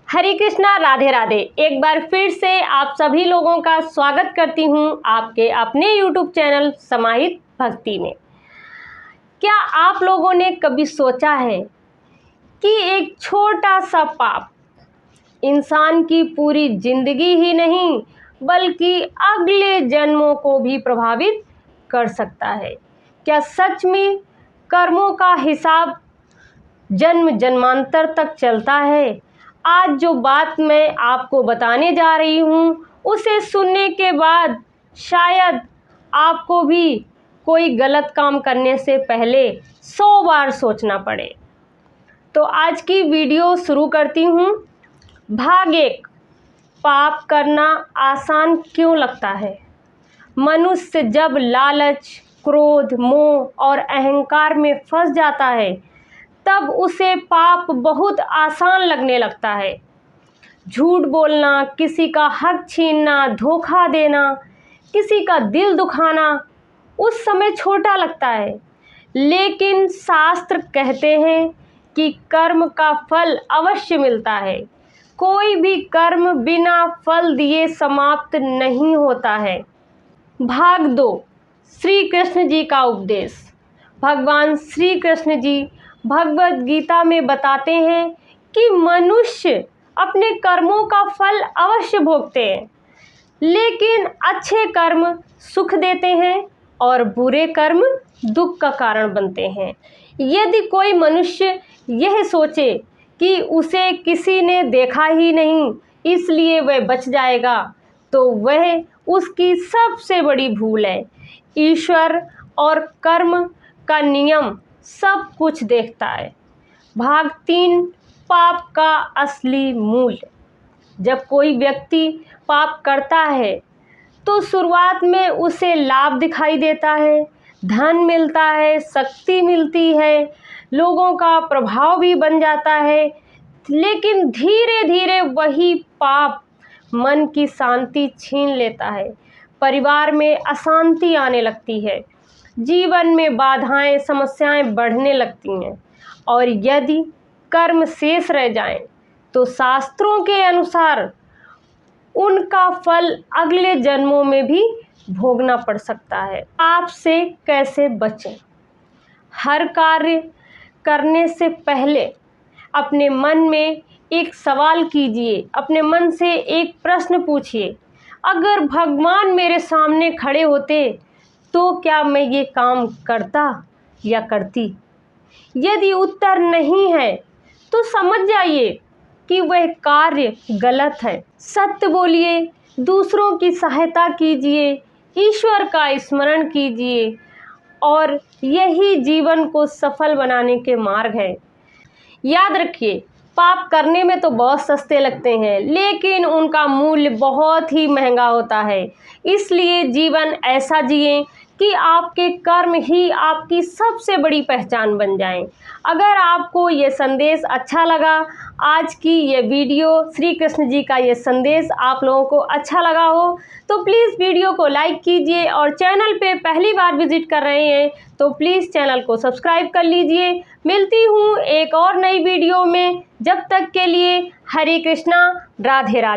हरे कृष्णा, राधे राधे। एक बार फिर से आप सभी लोगों का स्वागत करती हूं आपके अपने YouTube चैनल समाहित भक्ति में। क्या आप लोगों ने कभी सोचा है कि एक छोटा सा पाप इंसान की पूरी जिंदगी ही नहीं बल्कि अगले जन्मों को भी प्रभावित कर सकता है? क्या सच में कर्मों का हिसाब जन्म जन्मांतर तक चलता है? आज जो बात मैं आपको बताने जा रही हूँ उसे सुनने के बाद शायद आपको भी कोई गलत काम करने से पहले 100 बार सोचना पड़े। तो आज की वीडियो शुरू करती हूँ। भाग 1, पाप करना आसान क्यों लगता है? मनुष्य जब लालच, क्रोध, मोह और अहंकार में फंस जाता है तब उसे पाप बहुत आसान लगने लगता है। झूठ बोलना, किसी का हक छीनना, धोखा देना, किसी का दिल दुखाना उस समय छोटा लगता है, लेकिन शास्त्र कहते हैं कि कर्म का फल अवश्य मिलता है। कोई भी कर्म बिना फल दिए समाप्त नहीं होता है। भाग 2, श्री कृष्ण जी का उपदेश। भगवान श्री कृष्ण जी भगवद गीता में बताते हैं कि मनुष्य अपने कर्मों का फल अवश्य भोगते हैं, लेकिन अच्छे कर्म सुख देते हैं और बुरे कर्म दुख का कारण बनते हैं। यदि कोई मनुष्य यह सोचे कि उसे किसी ने देखा ही नहीं इसलिए वह बच जाएगा, तो वह उसकी सबसे बड़ी भूल है। ईश्वर और कर्म का नियम सब कुछ देखता है। भाग 3, पाप का असली मूल्य। जब कोई व्यक्ति पाप करता है तो शुरुआत में उसे लाभ दिखाई देता है, धन मिलता है, शक्ति मिलती है, लोगों का प्रभाव भी बन जाता है, लेकिन धीरे धीरे वही पाप मन की शांति छीन लेता है। परिवार में अशांति आने लगती है, जीवन में बाधाएं, समस्याएं बढ़ने लगती हैं, और यदि कर्म शेष रह जाएं तो शास्त्रों के अनुसार उनका फल अगले जन्मों में भी भोगना पड़ सकता है। पाप से कैसे बचें? हर कार्य करने से पहले अपने मन में एक सवाल कीजिए, अपने मन से एक प्रश्न पूछिए, अगर भगवान मेरे सामने खड़े होते तो क्या मैं ये काम करता या करती? यदि उत्तर नहीं है तो समझ जाइए कि वह कार्य गलत है। सत्य बोलिए, दूसरों की सहायता कीजिए, ईश्वर का स्मरण कीजिए, और यही जीवन को सफल बनाने के मार्ग है। याद रखिए, पाप करने में तो बहुत सस्ते लगते हैं, लेकिन उनका मूल्य बहुत ही महंगा होता है। इसलिए जीवन ऐसा जिएं कि आपके कर्म ही आपकी सबसे बड़ी पहचान बन जाएं। अगर आपको ये संदेश अच्छा लगा, आज की ये वीडियो, श्री कृष्ण जी का ये संदेश आप लोगों को अच्छा लगा हो तो प्लीज़ वीडियो को लाइक कीजिए, और चैनल पे पहली बार विजिट कर रहे हैं तो प्लीज़ चैनल को सब्सक्राइब कर लीजिए। मिलती हूँ एक और नई वीडियो में, जब तक के लिए हरे कृष्णा, राधे राधे।